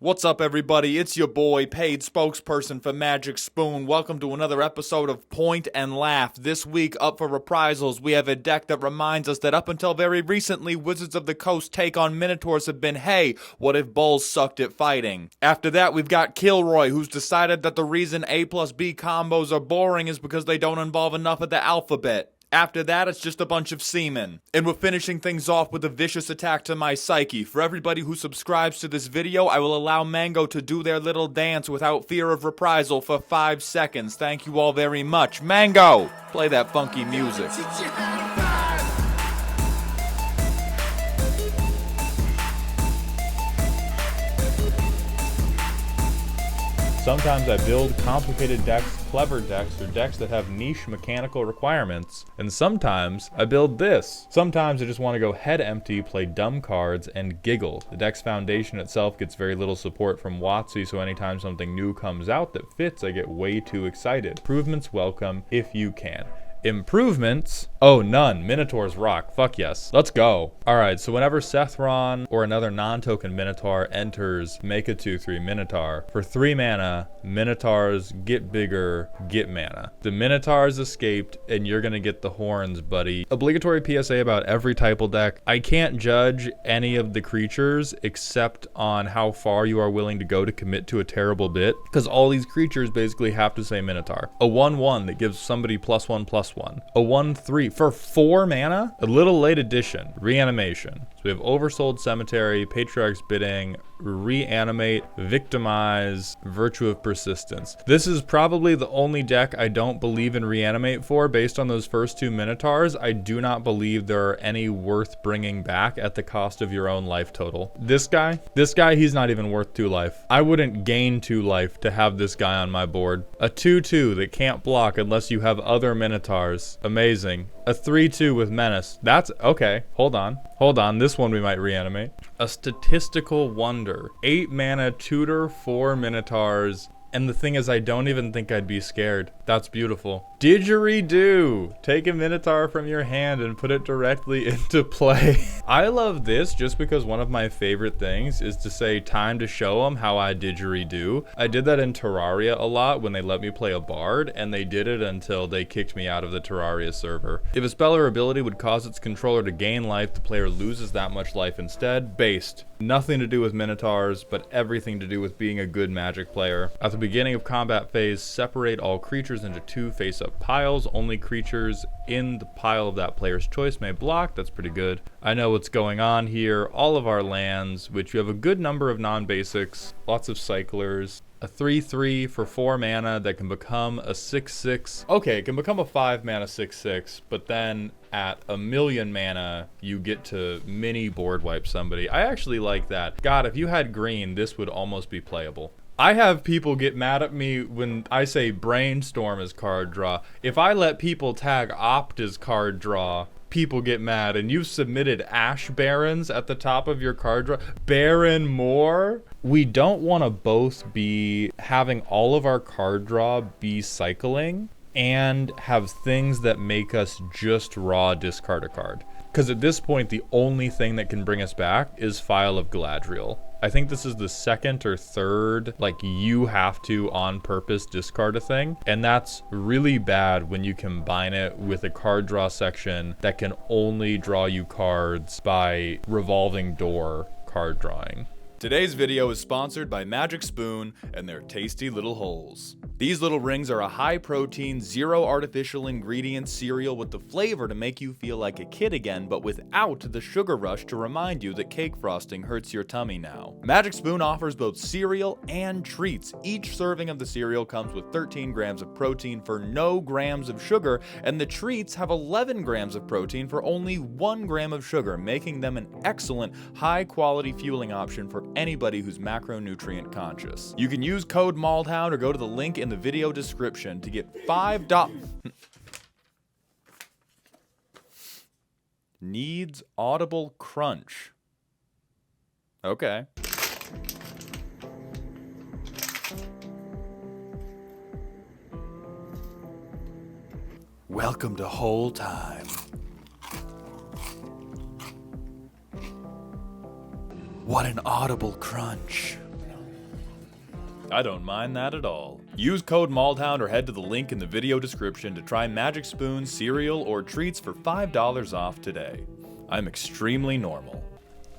What's up, everybody? It's your boy, paid spokesperson for Magic Spoon. Welcome to another episode of Point and Laugh. This week, up for reprisals, we have a deck that reminds us that up until very recently, Wizards of the Coast take on Minotaurs have been, hey, what if Bulls sucked at fighting? After that, we've got Kilroy, who's decided that the reason A plus B combos are boring is because they don't involve enough of the alphabet. After that, it's just a bunch of semen. And we're finishing things off with a vicious attack to my psyche. For everybody who subscribes to this video, I will allow Mango to do their little dance without fear of reprisal for 5 seconds. Thank you all very much. Mango, play that funky music. Sometimes I build complicated decks, clever decks, or decks that have niche mechanical requirements. And sometimes I build this. Sometimes I just want to go head empty, play dumb cards, and giggle. The deck's foundation itself gets very little support from WotC, so anytime something new comes out that fits, I get way too excited. Improvements welcome if you can. Improvements? Oh, none. Minotaurs rock. Fuck yes. Let's go. Alright, so whenever Sethron or another non-token Minotaur enters, make a 2/3 Minotaur. For 3 mana, Minotaurs get bigger, get mana. The Minotaurs escaped, and you're gonna get the horns, buddy. Obligatory PSA about every typal deck. I can't judge any of the creatures except on how far you are willing to go to commit to a terrible bit, because all these creatures basically have to say Minotaur. A 1/1 that gives somebody +1/+1. A 1/3 for 4 mana? A little late addition. Reanimation. So we have Oversold Cemetery, Patriarch's Bidding, Reanimate, Victimize, Virtue of Persistence. This is probably the only deck I don't believe in Reanimate for. Based on those first 2 Minotaurs, I do not believe there are any worth bringing back at the cost of your own life total. This guy, he's not even worth 2 life. I wouldn't gain 2 life to have this guy on my board. A 2/2 that can't block unless you have other Minotaurs. Amazing. A 3/2 with Menace. That's okay. Hold on. This one we might reanimate. A Statistical Wonder. 8 mana tutor, 4 Minotaurs. And the thing is, I don't even think I'd be scared. That's beautiful. Didgeridoo. Take a Minotaur from your hand and put it directly into play. I love this just because one of my favorite things is to say time to show them how I didgeridoo. I did that in Terraria a lot when they let me play a bard, and they did it until they kicked me out of the Terraria server. If a spell or ability would cause its controller to gain life, the player loses that much life instead. Based. Nothing to do with Minotaurs, but everything to do with being a good Magic player. At the beginning of combat phase, separate all creatures into 2 face-up piles. Only creatures in the pile of that player's choice may block. That's pretty good. I know what's going on here. All of our lands, which you have a good number of non-basics, lots of cyclers. A 3/3 for 4 mana that can become a 6/6. Okay, it can become a 5 mana 6/6, but then at 1,000,000 mana, you get to mini board wipe somebody. I actually like that. God, if you had green, this would almost be playable. I have people get mad at me when I say Brainstorm as card draw. If I let people tag Opt as card draw, people get mad. And you've submitted Ash Barons at the top of your card draw. Baron Moore? We don't want to both be having all of our card draw be cycling and have things that make us just raw discard a card. Because at this point, the only thing that can bring us back is File of Galadriel. I think this is the 2nd or 3rd, like, you have to on purpose discard a thing. And that's really bad when you combine it with a card draw section that can only draw you cards by revolving door card drawing. Today's video is sponsored by Magic Spoon and their tasty little holes. These little rings are a high-protein, zero artificial ingredients cereal with the flavor to make you feel like a kid again, but without the sugar rush to remind you that cake frosting hurts your tummy now. Magic Spoon offers both cereal and treats. Each serving of the cereal comes with 13 grams of protein for no grams of sugar, and the treats have 11 grams of protein for only 1 gram of sugar, making them an excellent, high-quality fueling option for anybody who's macronutrient conscious. You can use code MALDHOUND or go to the link in the video description to get $5. Needs audible crunch. Okay. Welcome to Whole Time. What an audible crunch. I don't mind that at all. Use code Maldhound or head to the link in the video description to try Magic Spoon cereal or treats for $5 off today. I'm extremely normal.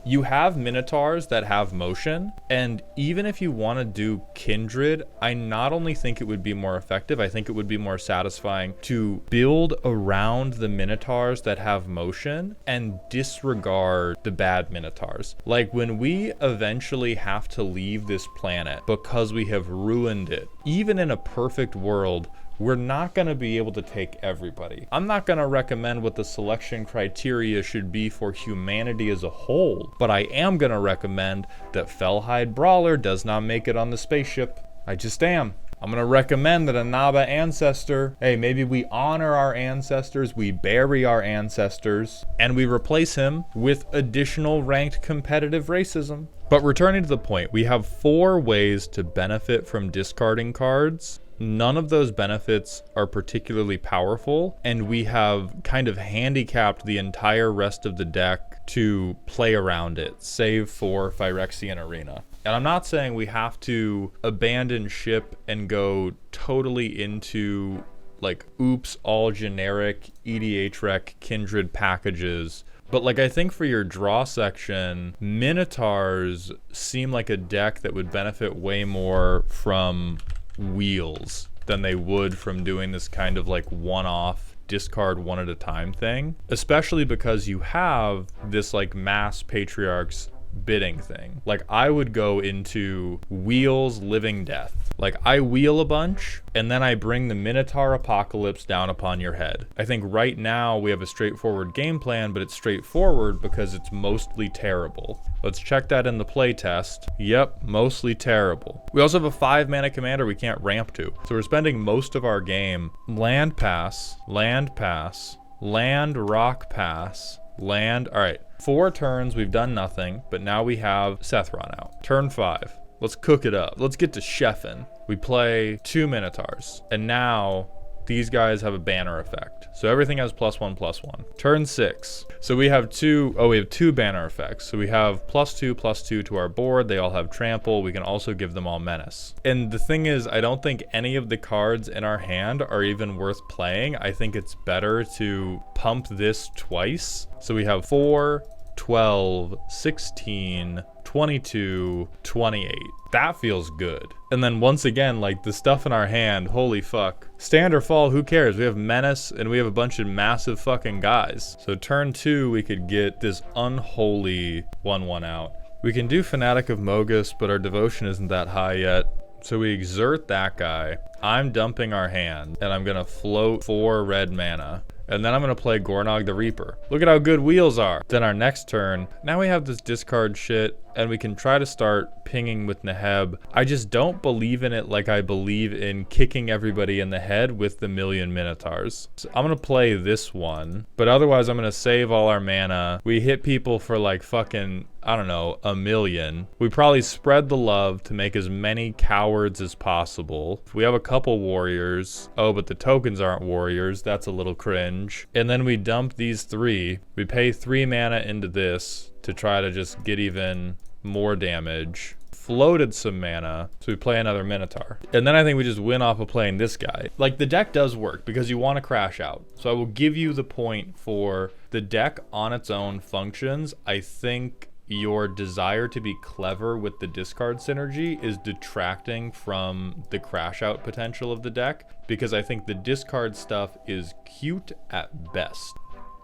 You have Minotaurs that have motion, and even if you want to do Kindred, I not only think it would be more effective, I think it would be more satisfying to build around the Minotaurs that have motion and disregard the bad Minotaurs. Like when we eventually have to leave this planet because we have ruined it, even in a perfect world, we're not going to be able to take everybody. I'm not going to recommend what the selection criteria should be for humanity as a whole, but I am going to recommend that Fellhide Brawler does not make it on the spaceship. I just am. I'm going to recommend that a Naba ancestor, hey, maybe we honor our ancestors, we bury our ancestors, and we replace him with additional ranked competitive racism. But returning to the point, we have 4 ways to benefit from discarding cards. None of those benefits are particularly powerful, and we have kind of handicapped the entire rest of the deck to play around it, save for Phyrexian Arena. And I'm not saying we have to abandon ship and go totally into like oops, all generic EDH rec Kindred packages. But like I think for your draw section, Minotaurs seem like a deck that would benefit way more from wheels than they would from doing this kind of like one-off discard one at a time thing, especially because you have this like mass patriarchs bidding thing. Like I would go into wheels living death. Like I wheel a bunch and then I bring the Minotaur apocalypse down upon your head. I think right now we have a straightforward game plan, but it's straightforward because it's mostly terrible. Let's check that in the playtest. Yep, mostly terrible. We also have a 5 mana commander we can't ramp to. So we're spending most of our game land pass, land rock pass, land. All right, 4 turns, we've done nothing, but now we have Sethron out. Turn 5, let's cook it up. Let's get to chefing. We play 2 Minotaurs, and now these guys have a banner effect. So everything has +1/+1. Turn 6. So we have 2 banner effects. So we have +2/+2 to our board. They all have trample. We can also give them all menace. And the thing is, I don't think any of the cards in our hand are even worth playing. I think it's better to pump this twice. So we have 4, 12, 16, 22, 28. That feels good. And then once again, like the stuff in our hand, holy fuck. Stand or fall, who cares? We have menace and we have a bunch of massive fucking guys. So turn 2, we could get this unholy 1/1 out. We can do Fanatic of Mogus, but our devotion isn't that high yet. So we exert that guy. I'm dumping our hand and I'm gonna float 4 red mana. And then I'm going to play Gornog the Reaper. Look at how good wheels are. Then our next turn, now we have this discard shit, and we can try to start pinging with Neheb. I just don't believe in it like I believe in kicking everybody in the head with the million Minotaurs. So I'm going to play this one, but otherwise I'm going to save all our mana. We hit people for like fucking, I don't know, 1 million. We probably spread the love to make as many cowards as possible. We have a couple warriors. Oh, but the tokens aren't warriors. That's a little cringe. And then we dump these 3. We pay 3 mana into this to try to just get even more damage. Floated some mana, so we play another Minotaur. And then I think we just win off of playing this guy. Like, the deck does work because you want to crash out. So I will give you the point for the deck on its own functions. I think your desire to be clever with the discard synergy is detracting from the crash out potential of the deck, because I think the discard stuff is cute at best.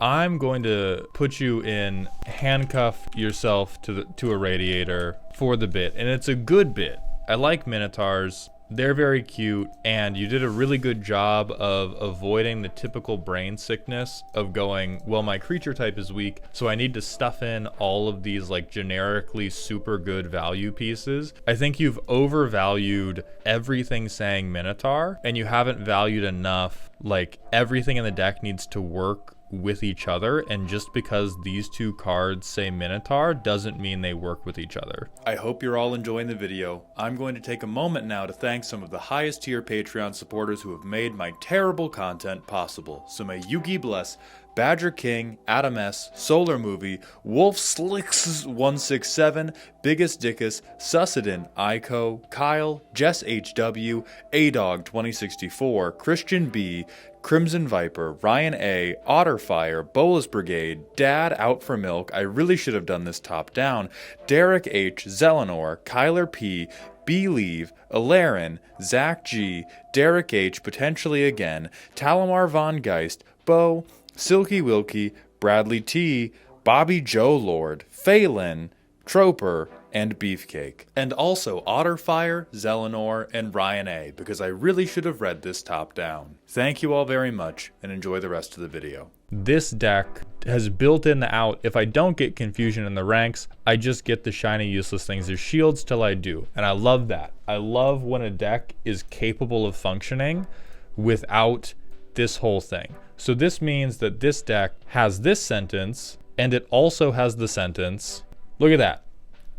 I'm going to put you in handcuff yourself to a radiator for the bit, and it's a good bit. I like Minotaurs. They're very cute, and you did a really good job of avoiding the typical brain sickness of going, well, my creature type is weak, so I need to stuff in all of these like generically super good value pieces. I think you've overvalued everything saying Minotaur, and you haven't valued enough like everything in the deck needs to work with each other, and just because these 2 cards say Minotaur doesn't mean they work with each other. I hope you're all enjoying the video. I'm going to take a moment now to thank some of the highest tier Patreon supporters who have made my terrible content possible. So may Yugi bless Badger King, Adam S, Solar Movie, Wolf Slicks 167, Biggest Dickus, Sussedin, Ico, Kyle, Jess HW, A-Dog 2064, Christian B, Crimson Viper, Ryan A, Otterfire, Bolus Brigade, Dad Out for Milk, I really should have done this top down, Derek H, Zelenor, Kyler P, Believe, Alarin, Zach G, Derek H, potentially again, Talamar Von Geist, Bo, Silky Wilkie, Bradley T, Bobby Joe Lord, Phelan, Troper, and Beefcake. And also Otterfire, Zelenor, and Ryan A, because I really should have read this top down. Thank you all very much, and enjoy the rest of the video. This deck has built in the out. If I don't get confusion in the ranks, I just get the shiny useless things. There's shields till I do, and I love that. I love when a deck is capable of functioning without this whole thing. So this means that this deck has this sentence, and it also has the sentence. Look at that.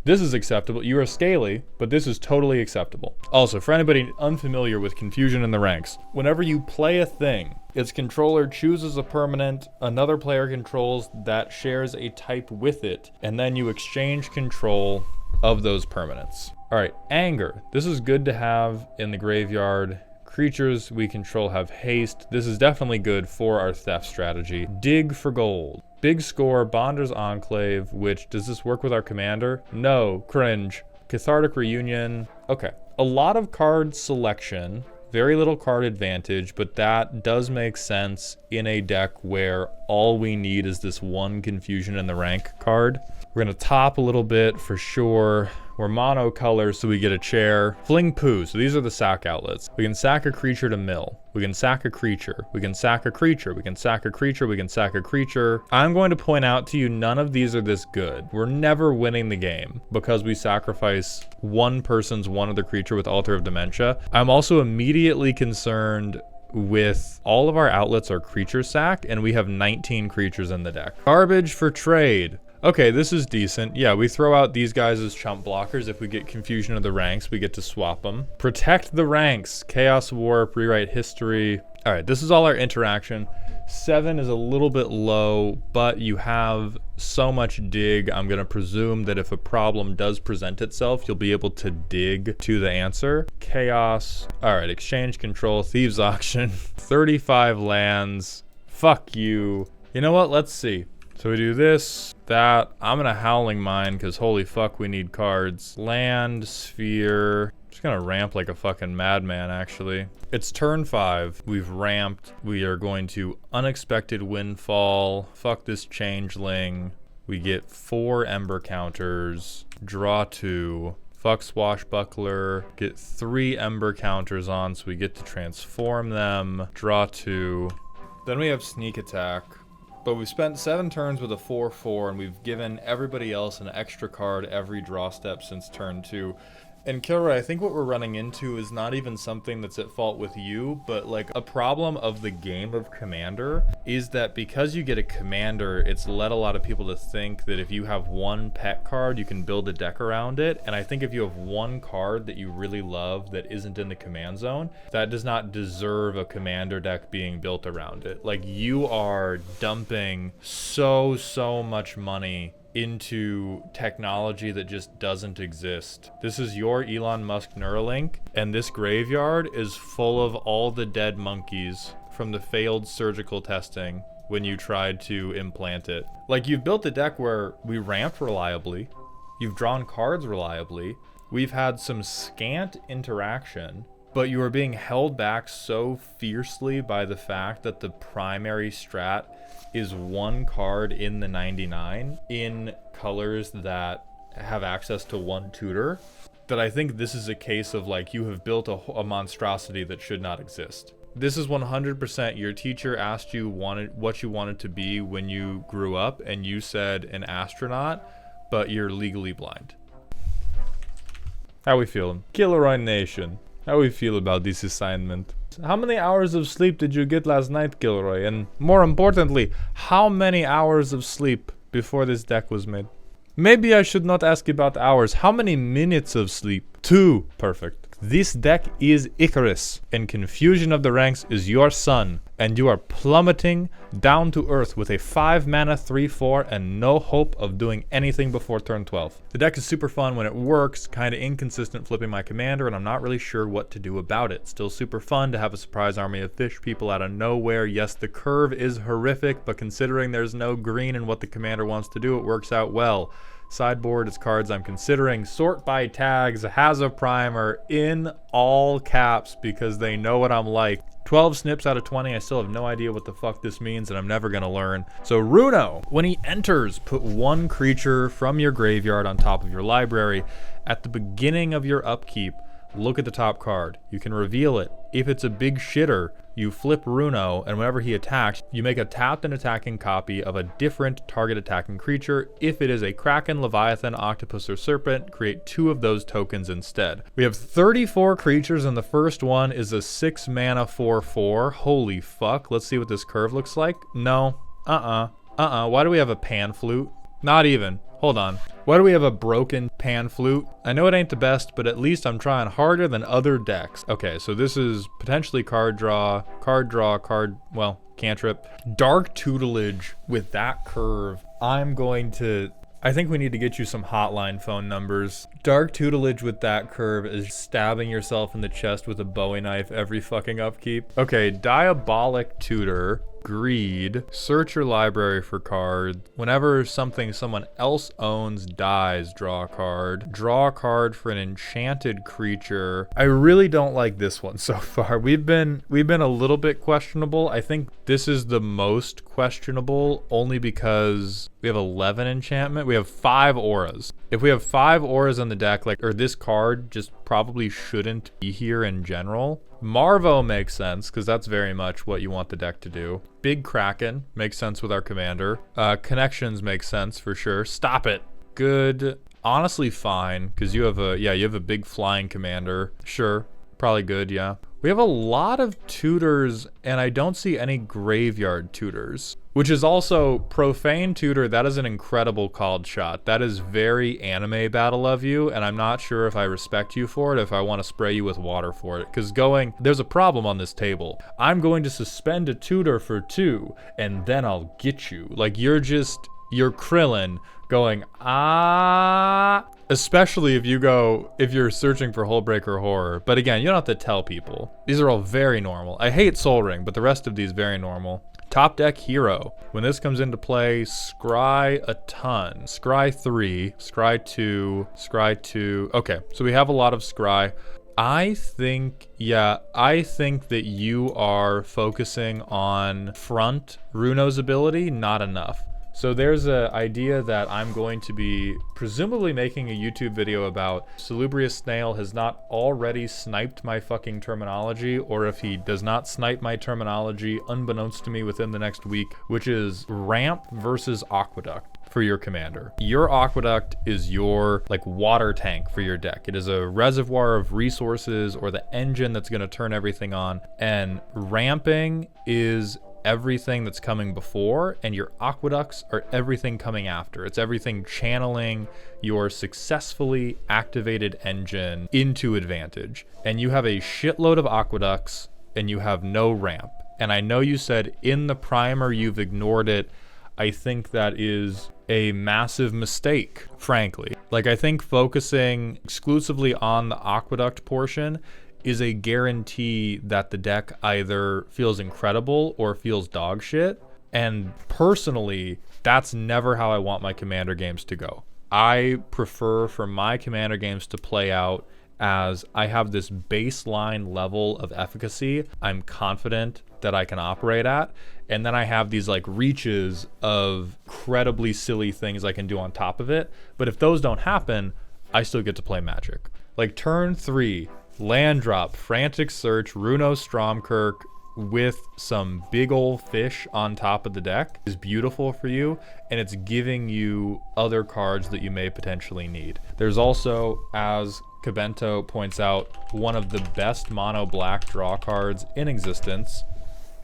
This is acceptable. You are scaly, but this is totally acceptable. Also, for anybody unfamiliar with confusion in the ranks, whenever you play a thing, its controller chooses a permanent, another player controls that shares a type with it, and then you exchange control of those permanents. All right, anger. This is good to have in the graveyard. Creatures we control have haste. This is definitely good for our theft strategy. Dig for gold. Big score, Bonder's Enclave, which, does this work with our commander? No, cringe. Cathartic Reunion. Okay, a lot of card selection, very little card advantage, but that does make sense in a deck where all we need is this one Confusion in the Rank card. We're gonna top a little bit for sure. We're monocolor, so we get a chair. Fling Poo, so these are the sack outlets. We can sack a creature to mill. We can sack a creature. We can sack a creature. We can sack a creature. We can sack a creature. I'm going to point out to you, none of these are this good. We're never winning the game because we sacrifice one person's one other creature with Altar of Dementia. I'm also immediately concerned with all of our outlets are creature sack, and we have 19 creatures in the deck. Garbage for trade. Okay, this is decent. Yeah, we throw out these guys as chump blockers. If we get confusion of the ranks, we get to swap them. Protect the ranks. Chaos Warp, rewrite history. All right, this is all our interaction. 7 is a little bit low, but you have so much dig. I'm gonna presume that if a problem does present itself, you'll be able to dig to the answer. Chaos. All right, exchange control, thieves auction. 35 lands. Fuck you. You know what? Let's see. So we do this, that. I'm gonna Howling Mine because holy fuck, we need cards. Land, sphere. Just gonna ramp like a fucking madman, actually. It's turn 5. We've ramped. We are going to Unexpected Windfall. Fuck this Changeling. We get 4 Ember counters. Draw 2. Fuck Swashbuckler. Get 3 Ember counters on, so we get to transform them. Draw 2. Then we have Sneak Attack. But we've spent 7 turns with a 4/4, and we've given everybody else an extra card every draw step since turn 2. And Kilroy, I think what we're running into is not even something that's at fault with you, but like a problem of the game of Commander is that because you get a Commander, it's led a lot of people to think that if you have one pet card, you can build a deck around it. And I think if you have one card that you really love that isn't in the command zone, that does not deserve a Commander deck being built around it. Like, you are dumping so much money into technology that just doesn't exist. This is your Elon Musk Neuralink, and this graveyard is full of all the dead monkeys from the failed surgical testing when you tried to implant it. Like, you've built a deck where we ramp reliably, you've drawn cards reliably, we've had some scant interaction, but you are being held back so fiercely by the fact that the primary strat is one card in the 99 in colors that have access to one tutor, that I think this is a case of like, you have built a monstrosity that should not exist. This is 100% your teacher asked you what you wanted to be when you grew up, and you said an astronaut, but you're legally blind. How we feeling? Kilroy Nation. How we feel about this assignment? How many hours of sleep did you get last night, Kilroy? And more importantly, how many hours of sleep before this deck was made? Maybe I should not ask about hours. How many minutes of sleep? 2. Perfect. This deck is Icarus, and Confusion of the Ranks is your sun, and you are plummeting down to earth with a 5 mana 3/4 and no hope of doing anything before turn 12. The deck is super fun when it works, kind of inconsistent flipping my commander, and I'm not really sure what to do about it. Still super fun to have a surprise army of fish people out of nowhere. Yes, the curve is horrific, but considering there's no green in what the commander wants to do, it works out well. Sideboard is cards I'm considering. Sort by tags, has a primer in all caps because they know what I'm like. 12 snips out of 20, I still have no idea what the fuck this means and I'm never gonna learn. So Runo, when he enters, put 1 creature from your graveyard on top of your library. At the beginning of your upkeep, look at the top card. You can reveal it. If it's a big shitter, you flip Runo, and whenever he attacks, you make a tapped and attacking copy of a different target attacking creature. If it is a Kraken, Leviathan, Octopus, or Serpent, create 2 of those tokens instead. We have 34 creatures, and the first one is a 6 mana 4/4. Holy fuck. Let's see what this curve looks like. No. Why do we have a pan flute? Not even. Hold on. Why do we have a broken pan flute? I know it ain't the best, but at least I'm trying harder than other decks. Okay, so this is potentially card draw, well, cantrip. Dark Tutelage with that curve. I think we need to get you some hotline phone numbers. Dark Tutelage with that curve is stabbing yourself in the chest with a Bowie knife every fucking upkeep. Okay, Diabolic Tutor. Greed. Search your library for cards. Whenever something someone else owns dies, draw a card. Draw a card for an enchanted creature. I really don't like this one so far. We've been a little bit questionable. I think this is the most questionable only because we have 11 enchantment. We have 5 auras. If we have 5 auras on the deck, or this card just probably shouldn't be here in general. Marvo makes sense because that's very much what you want the deck to do. Big Kraken makes sense with our commander. Connections makes sense for sure. Stop it. Good. Honestly, fine because you have a big flying commander. Sure. Probably good, yeah. We have a lot of tutors, and I don't see any graveyard tutors, which is also Profane Tutor. That is an incredible called shot. That is very anime battle of you, and I'm not sure if I respect you for it, if I want to spray you with water for it, because there's a problem on this table. I'm going to suspend a tutor for 2, and then I'll get you. Like, you're Krillin going, especially if you're searching for Hullbreaker Horror. But again, you don't have to tell people. These are all very normal. I hate Soul Ring, but the rest of these very normal. Top deck hero. When this comes into play, scry a ton. Scry 3, scry 2, scry 2. Okay, so we have a lot of scry. I think that you are focusing on front Runo's ability, not enough. So there's an idea that I'm going to be presumably making a YouTube video about. Salubrious Snail has not already sniped my fucking terminology, or if he does not snipe my terminology unbeknownst to me within the next week, which is ramp versus aqueduct for your commander. Your aqueduct is your water tank for your deck. It is a reservoir of resources or the engine that's going to turn everything on, and ramping is everything that's coming before, and your aqueducts are everything coming after. It's everything channeling your successfully activated engine into advantage. And you have a shitload of aqueducts and you have no ramp. And I know you said in the primer you've ignored it. I think that is a massive mistake, frankly. I think focusing exclusively on the aqueduct portion is a guarantee that the deck either feels incredible or feels dog shit. And personally, that's never how I want my commander games to go. I prefer for my commander games to play out as I have this baseline level of efficacy I'm confident that I can operate at, and then I have these reaches of incredibly silly things I can do on top of it. But if those don't happen, I still get to play Magic. Turn 3, land drop, frantic search, Runo Stromkirk with some big old fish on top of the deck is beautiful for you, and it's giving you other cards that you may potentially need. There's also, as Cabento points out, one of the best mono black draw cards in existence,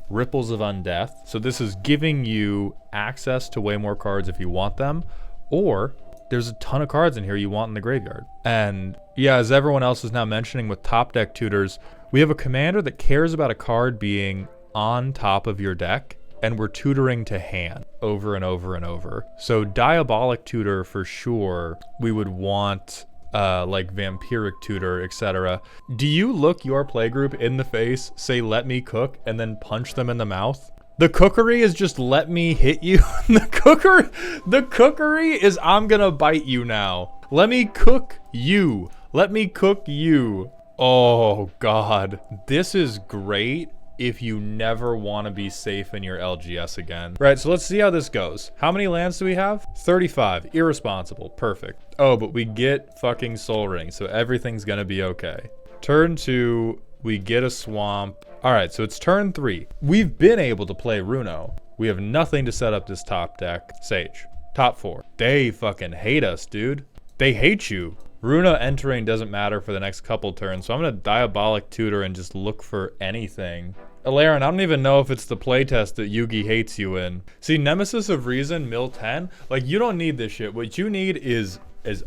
Ripples of Undeath. So this is giving you access to way more cards if you want them, or there's a ton of cards in here you want in the graveyard. And yeah, as everyone else is now mentioning with top deck tutors, we have a commander that cares about a card being on top of your deck, and we're tutoring to hand over and over and over. So Diabolic Tutor for sure, we would want like Vampiric Tutor, etc. Do you look your playgroup in the face, say let me cook, and then punch them in the mouth? The cookery is just let me hit you. The cookery is I'm gonna bite you now. Let me cook you. Let me cook you. Oh God, this is great if you never want to be safe in your LGS again. Right, so let's see how this goes. How many lands do we have? 35, irresponsible, perfect. Oh, but we get fucking Soul Ring, so everything's gonna be okay. Turn 2, we get a swamp. All right, so it's turn 3. We've been able to play Runo. We have nothing to set up this top deck. Sage, top 4. They fucking hate us, dude. They hate you. Runo entering doesn't matter for the next couple turns, so I'm gonna Diabolic Tutor and just look for anything. Alaren, I don't even know if it's the playtest that Yugi hates you in. See, Nemesis of Reason, Mill 10, like you don't need this shit. What you need is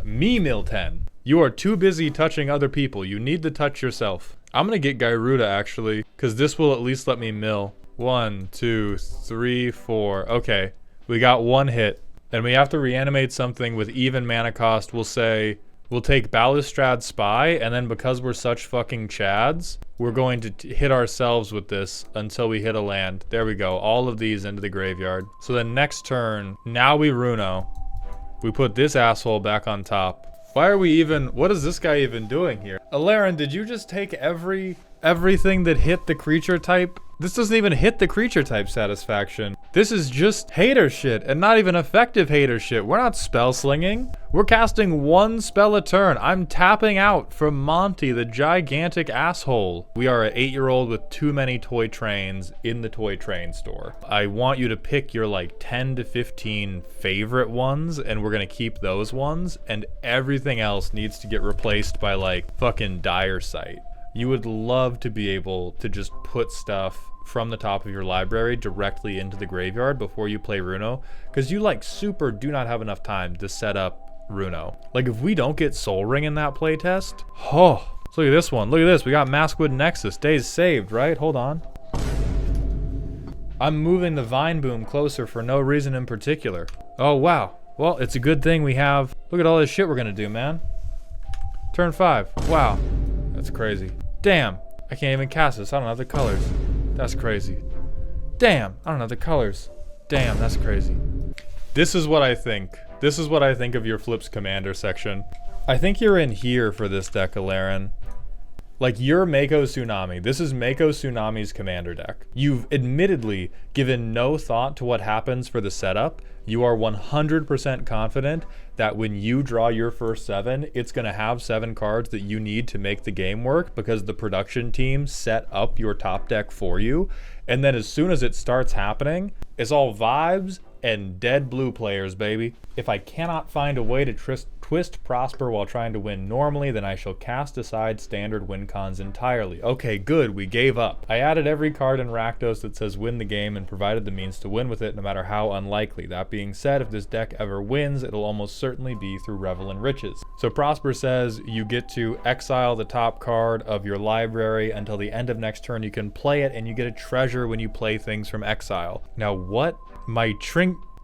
me Mill 10. You are too busy touching other people. You need to touch yourself. I'm gonna get Gyruda actually, because this will at least let me mill. 1, 2, 3, 4. Okay, we got 1 hit. And we have to reanimate something with even mana cost. We'll say, we'll take Balustrade Spy, and then because we're such fucking chads, we're going to hit ourselves with this until we hit a land. There we go, all of these into the graveyard. So then next turn, now we Runo. We put this asshole back on top. Why are we even, what is this guy even doing here? Alaren, did you just take everything that hit the creature type? This doesn't even hit the creature type satisfaction. This is just hater shit, and not even effective hater shit. We're not spell slinging. We're casting 1 spell a turn. I'm tapping out from Monty, the gigantic asshole. We are an 8-year-old with too many toy trains in the toy train store. I want you to pick your like 10 to 15 favorite ones, and we're gonna keep those ones, and everything else needs to get replaced by like fucking Dire Sight. You would love to be able to just put stuff from the top of your library directly into the graveyard before you play Runo, because you like super do not have enough time to set up Runo. Like if we don't get Soul Ring in that playtest, oh, so look at this one. Look at this. We got Maskwood Nexus. Days saved, right? Hold on. I'm moving the Vine Boom closer for no reason in particular. Oh, wow. Well, it's a good thing we have... Look at all this shit we're gonna do, man. Turn 5. Wow. That's crazy. Damn, I can't even cast this. I don't have the colors. That's crazy. Damn, I don't have the colors. Damn, that's crazy. This is what I think. This is what I think of your Flips Commander section. I think you're in here for this deck, Alaren. Like, you're Mako Tsunami. This is Mako Tsunami's commander deck. You've admittedly given no thought to what happens for the setup. You are 100% confident that when you draw your first 7, it's going to have 7 cards that you need to make the game work because the production team set up your top deck for you. And then as soon as it starts happening, it's all vibes and dead blue players, baby. If I cannot find a way to twist Prosper while trying to win normally, then I shall cast aside standard win cons entirely. Okay, good, we gave up. I added every card in Rakdos that says win the game and provided the means to win with it, no matter how unlikely. That being said, if this deck ever wins, it'll almost certainly be through Revel in Riches. So Prosper says you get to exile the top card of your library until the end of next turn. You can play it and you get a treasure when you play things from exile. Now what? My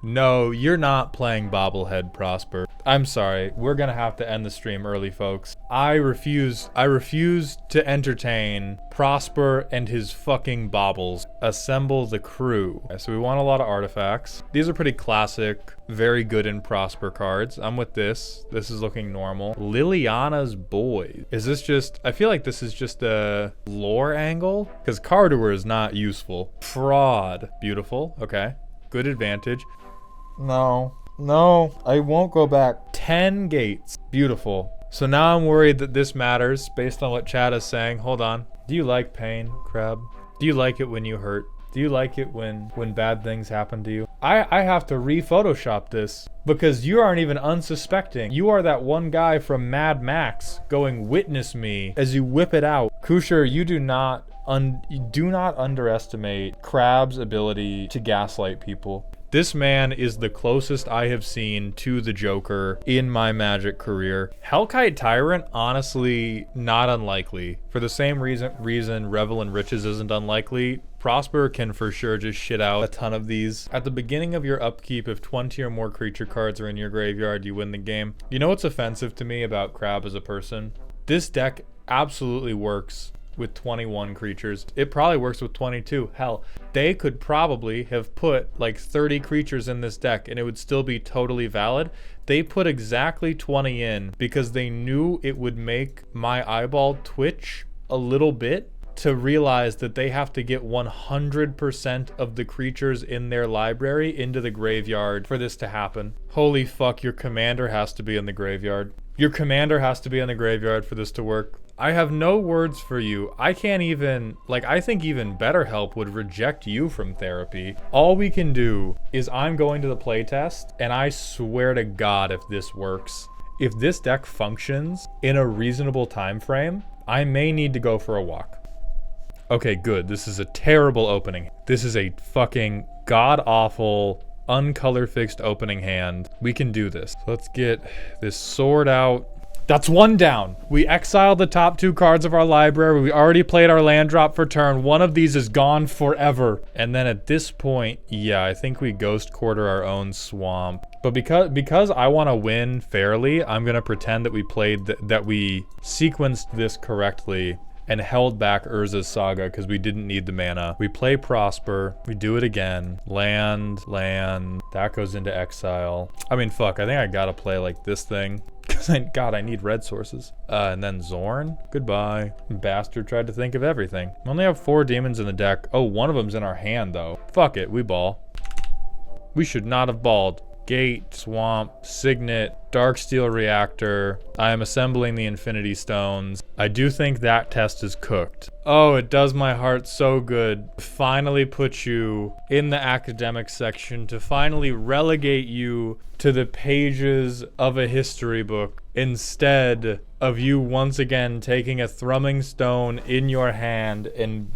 No, you're not playing Bobblehead, Prosper. I'm sorry, we're gonna have to end the stream early, folks. I refuse to entertain Prosper and his fucking baubles. Assemble the crew. Okay, so we want a lot of artifacts. These are pretty classic, very good in Prosper cards. I'm with this. This is looking normal. Liliana's Boy. Is this just, I feel like this is just a lore angle? Because Cardoer is not useful. Fraud. Beautiful, okay. Good advantage. No, I won't go back. 10 gates. Beautiful. So now I'm worried that this matters based on what chat is saying. Hold on. Do you like pain, Crab? Do you like it when you hurt? Do you like it when bad things happen to you? I have to re-Photoshop this because you aren't even unsuspecting. You are that one guy from Mad Max going witness me as you whip it out. Kusher, you do not underestimate Crab's ability to gaslight people. This man is the closest I have seen to the Joker in my Magic career. Hellkite Tyrant, honestly, not unlikely. For the same reason Revel in Riches isn't unlikely, Prosper can for sure just shit out a ton of these. At the beginning of your upkeep, if 20 or more creature cards are in your graveyard, you win the game. You know what's offensive to me about Crab as a person? This deck absolutely works with 21 creatures. It probably works with 22. Hell, they could probably have put like 30 creatures in this deck and it would still be totally valid. They put exactly 20 in because they knew it would make my eyeball twitch a little bit to realize that they have to get 100% of the creatures in their library into the graveyard for this to happen. Holy fuck, your commander has to be in the graveyard. Your commander has to be in the graveyard for this to work. I have no words for you. I can't even, like, I think even BetterHelp would reject you from therapy. All we can do is I'm going to the playtest, and I swear to God if this works, if this deck functions in a reasonable time frame, I may need to go for a walk. Okay, good. This is a terrible opening. This is a fucking god-awful, uncolor fixed opening hand. We can do this. Let's get this sword out. That's one down. We exiled the top 2 cards of our library. We already played our land drop for turn. One of these is gone forever. And then at this point, yeah, I think we ghost quarter our own swamp. But because I want to win fairly, I'm gonna pretend that we played that we sequenced this correctly and held back Urza's Saga because we didn't need the mana. We play Prosper. We do it again. Land. That goes into exile. I mean, fuck, I think I gotta play like this thing. Because, God, I need red sources. And then Zorn. Goodbye. Bastard tried to think of everything. We only have 4 demons in the deck. Oh, one of them's in our hand, though. Fuck it, we ball. We should not have balled. Gate, Swamp, Signet, Darksteel Reactor. I am assembling the Infinity Stones. I do think that test is cooked. Oh, it does my heart so good. Finally put you in the academic section, to finally relegate you to the pages of a history book instead of you once again taking a thrumming stone in your hand and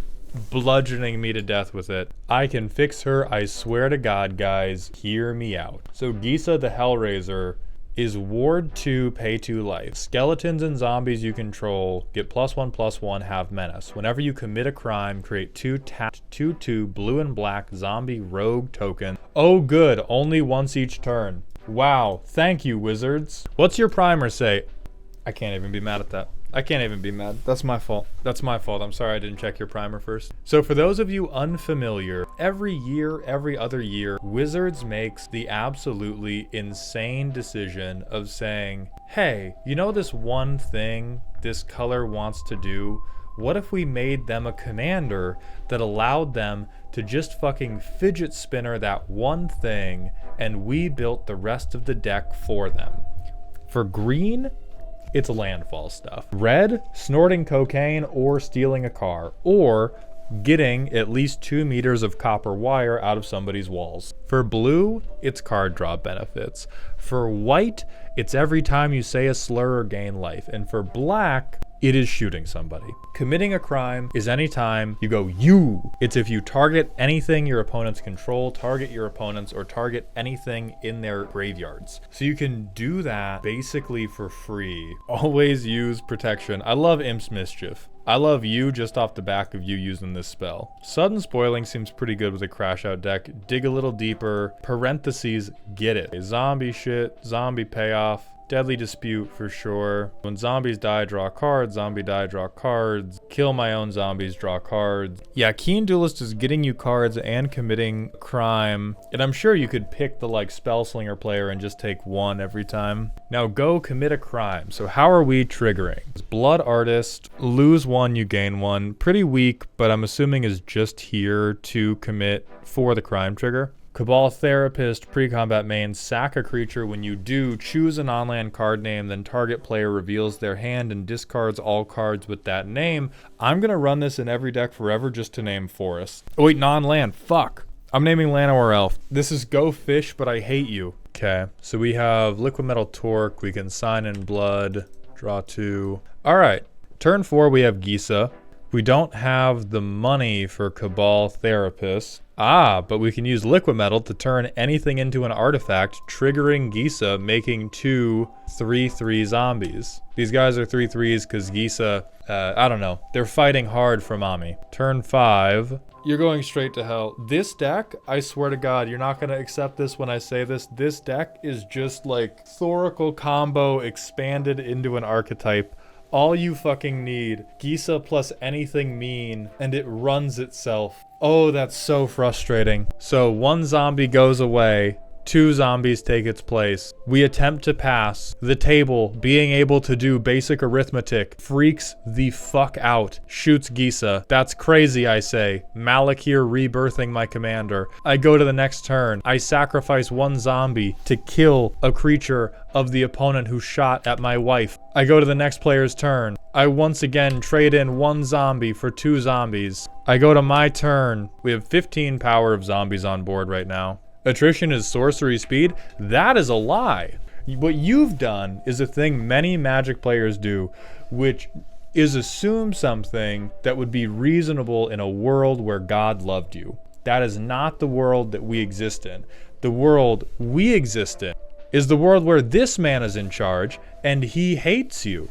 bludgeoning me to death with it. I can fix her, I swear to God, guys. Hear me out. So Gisa the Hellraiser is ward 2, pay 2 life. Skeletons and zombies you control get +1/+1, have menace. Whenever you commit a crime, create 2 tapped 2/2 blue and black zombie rogue token. Oh good, only once each turn. Wow, thank you, wizards. What's your primer say? I can't even be mad at that. I can't even be mad. That's my fault. That's my fault. I'm sorry I didn't check your primer first. So for those of you unfamiliar, every year, every other year, Wizards makes the absolutely insane decision of saying, hey, you know this one thing this color wants to do? What if we made them a commander that allowed them to just fucking fidget spinner that one thing, and we built the rest of the deck for them? For green, it's landfall stuff. Red, snorting cocaine or stealing a car, or getting at least 2 meters of copper wire out of somebody's walls. For blue, it's card draw benefits. For white, it's every time you say a slur or gain life. And for black, it is shooting somebody. Committing a crime is anytime you go you. It's if you target anything your opponents control, target your opponents, or target anything in their graveyards. So you can do that basically for free. Always use protection. I love Imp's Mischief. I love you just off the back of you using this spell. Sudden Spoiling seems pretty good with a crash out deck. Dig a little deeper. Parentheses, get it. Zombie shit, zombie payoff. Deadly Dispute for sure. When zombies die, draw cards. Zombie die, draw cards. Kill my own zombies, draw cards. Yeah, Keen Duelist is getting you cards and committing crime. And I'm sure you could pick the like Spellslinger player and just take 1 every time. Now go commit a crime. So how are we triggering? Blood Artist, lose 1, you gain 1. Pretty weak, but I'm assuming is just here to commit for the crime trigger. Cabal Therapist, pre-combat main, sack a creature. When you do, choose an on-land card name, then target player reveals their hand and discards all cards with that name. I'm gonna run this in every deck forever just to name Forest. Oh wait, non-land, fuck. I'm naming Llanowar Elf. This is Go Fish, but I hate you. Okay, so we have Liquid Metal Torque, we can sign in blood, draw 2. All right, turn 4 we have Gisa. We don't have the money for Cabal Therapist. Ah, but we can use Liquid Metal to turn anything into an artifact, triggering Gisa, making 2 3/3 zombies. These guys are 3/3s because Gisa, I don't know, they're fighting hard for mommy. Turn 5. You're going straight to hell. This deck, I swear to God, you're not going to accept this when I say this. This deck is just like Thoracle combo expanded into an archetype. All you fucking need, Gisa plus anything mean, and it runs itself. Oh, that's so frustrating. So 1 zombie goes away, 2 zombies take its place. We attempt to pass. The table, being able to do basic arithmetic, freaks the fuck out. Shoots Gisa. That's crazy, I say. Malakir rebirthing my commander. I go to the next turn. I sacrifice 1 zombie to kill a creature of the opponent who shot at my wife. I go to the next player's turn. I once again trade in 1 zombie for 2 zombies. I go to my turn. We have 15 power of zombies on board right now. Attrition is sorcery speed? That is a lie. What you've done is a thing many Magic players do, which is assume something that would be reasonable in a world where God loved you. That is not the world that we exist in. The world we exist in is the world where this man is in charge and he hates you.